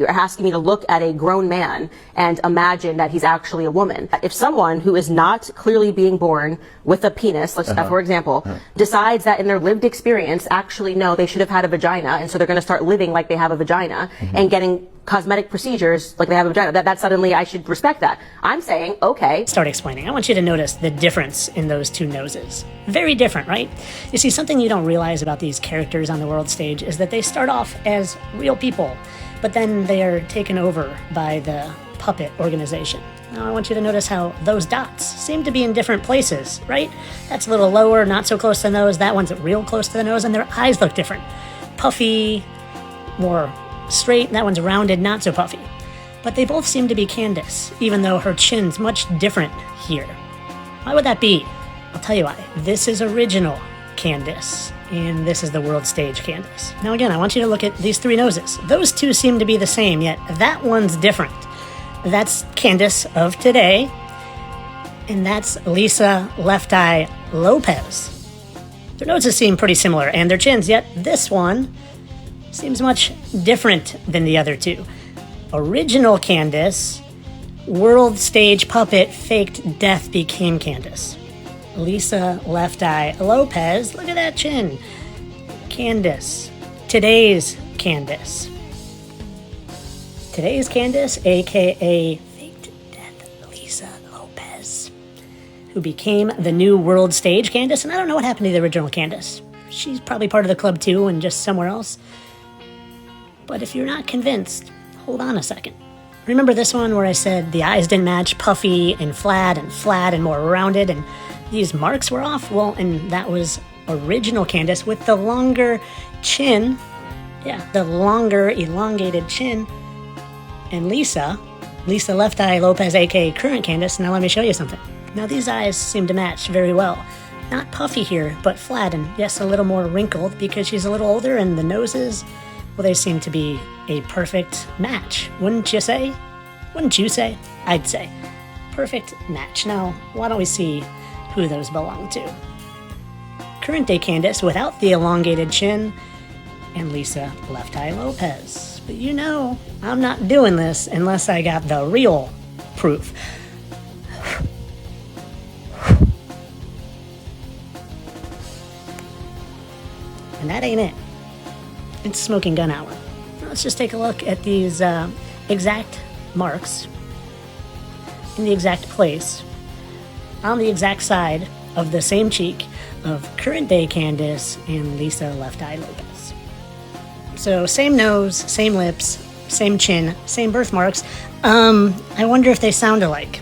You're asking me to look at a grown man and imagine that he's actually a woman. If someone who is not clearly being born with a penis, let's for example, decides that in their lived experience, actually, no, they should have had a vagina, and so they're going to start living like they have a vagina and getting cosmetic procedures like they have a vagina, that suddenly I should respect that. I'm saying, okay. Start explaining. I want you to notice the difference in those two noses. Very different, right? You see, something you don't realize about these characters on the world stage is that they start off as real people, but then they are taken over by the puppet organization. Now I want you to notice how those dots seem to be in different places, right? That's a little lower, not so close to the nose. That one's real close to the nose, and their eyes look different. Puffy, more straight. That one's rounded, not so puffy. But they both seem to be Candace, even though her chin's much different here. Why would that be? I'll tell you why. This is original Candace, and this is the world stage Candace. Now again, I want you to look at these three noses. Those two seem to be the same, yet that one's different. That's Candace of today, and that's Lisa Left Eye Lopez. Their noses seem pretty similar, and their chins, yet this one seems much different than the other two. Original Candace, world stage puppet, faked death became Candace. Lisa Left Eye Lopez, look at that chin. Candace, today's Candace. Today's Candace, aka faked death Lisa Lopez, who became the new world stage Candace, and I don't know what happened to the original Candace. She's probably part of the club too and just somewhere else. But if you're not convinced, hold on a second. Remember this one where I said the eyes didn't match, puffy and flat and more rounded, and these marks were off? Well, and that was original Candace with the longer chin. Yeah, the longer elongated chin. And Lisa Left Eye Lopez, aka current Candace. Now let me show you something. Now these eyes seem to match very well. Not puffy here, but flat, and yes, a little more wrinkled because she's a little older, and the noses, well, they seem to be a perfect match. Wouldn't you say? Wouldn't you say? I'd say. Perfect match. Now, why don't we see who those belong to? Current day Candace without the elongated chin, and Lisa Left Eye Lopez. But you know, I'm not doing this unless I got the real proof. And that ain't it. It's smoking gun hour. Let's just take a look at these exact marks in the exact place on the exact side of the same cheek of current day Candace and Lisa Left Eye Lopez. So same nose, same lips, same chin, same birthmarks. I wonder if they sound alike.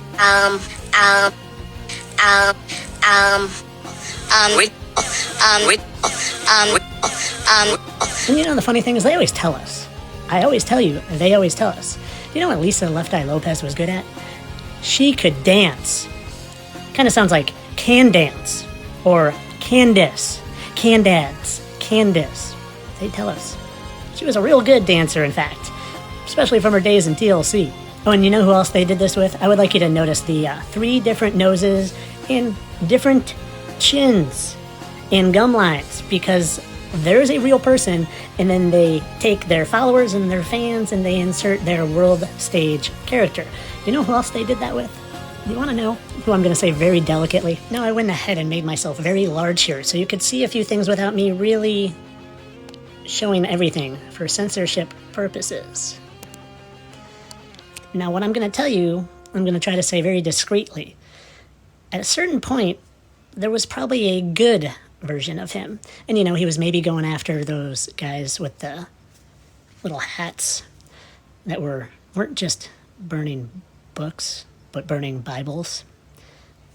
And you know, the funny thing is they always tell us. I always tell you, they always tell us. You know what Lisa Left Eye Lopez was good at? She could dance. Kind of sounds like can dance or Candace, Candace, Candace. They tell us. She was a real good dancer, in fact, especially from her days in TLC. Oh, and you know who else they did this with? I would like you to notice the 3 different noses and different chins and gum lines, because there's a real person, and then they take their followers and their fans and they insert their world stage character. You know who else they did that with? You want to know who I'm going to say very delicately? No, I went ahead and made myself very large here so you could see a few things without me really showing everything for censorship purposes. Now, what I'm going to tell you, I'm going to try to say very discreetly. At a certain point, there was probably a good version of him. And, you know, he was maybe going after those guys with the little hats that weren't just burning books, but burning Bibles.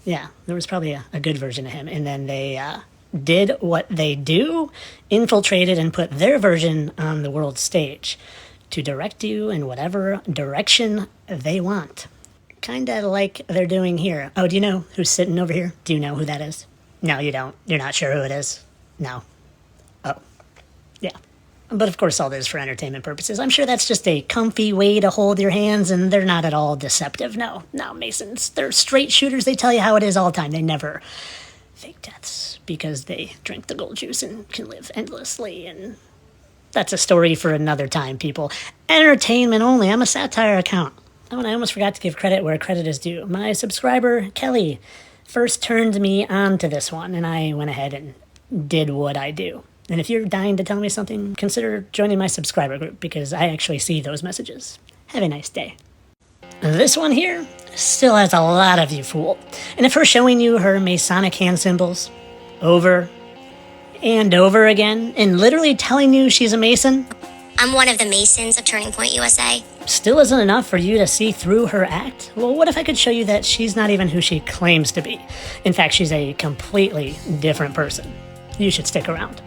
Yeah, there was probably a good version of him. And then they did what they do, infiltrated and put their version on the world stage to direct you in whatever direction they want. Kind of like they're doing here. Oh, do you know who's sitting over here? Do you know who that is? No, you don't. You're not sure who it is? No. Oh, yeah. But of course all this is for entertainment purposes. I'm sure that's just a comfy way to hold your hands, and they're not at all deceptive. No, Masons. They're straight shooters. They tell you how it is all the time. They never fake deaths because they drink the gold juice and can live endlessly and That's a story for another time, people. Entertainment only. I'm a satire account. Oh, and I almost forgot to give credit where credit is due. My subscriber, Kelly, first turned me on to this one, and I went ahead and did what I do. And if you're dying to tell me something, consider joining my subscriber group, because I actually see those messages. Have a nice day. This one here still has a lot of you fooled. And if her showing you her Masonic hand symbols over and over again, and literally telling you she's a Mason, I'm one of the Masons of Turning Point USA. still isn't enough for you to see through her act? Well, what if I could show you that she's not even who she claims to be? In fact, she's a completely different person. You should stick around.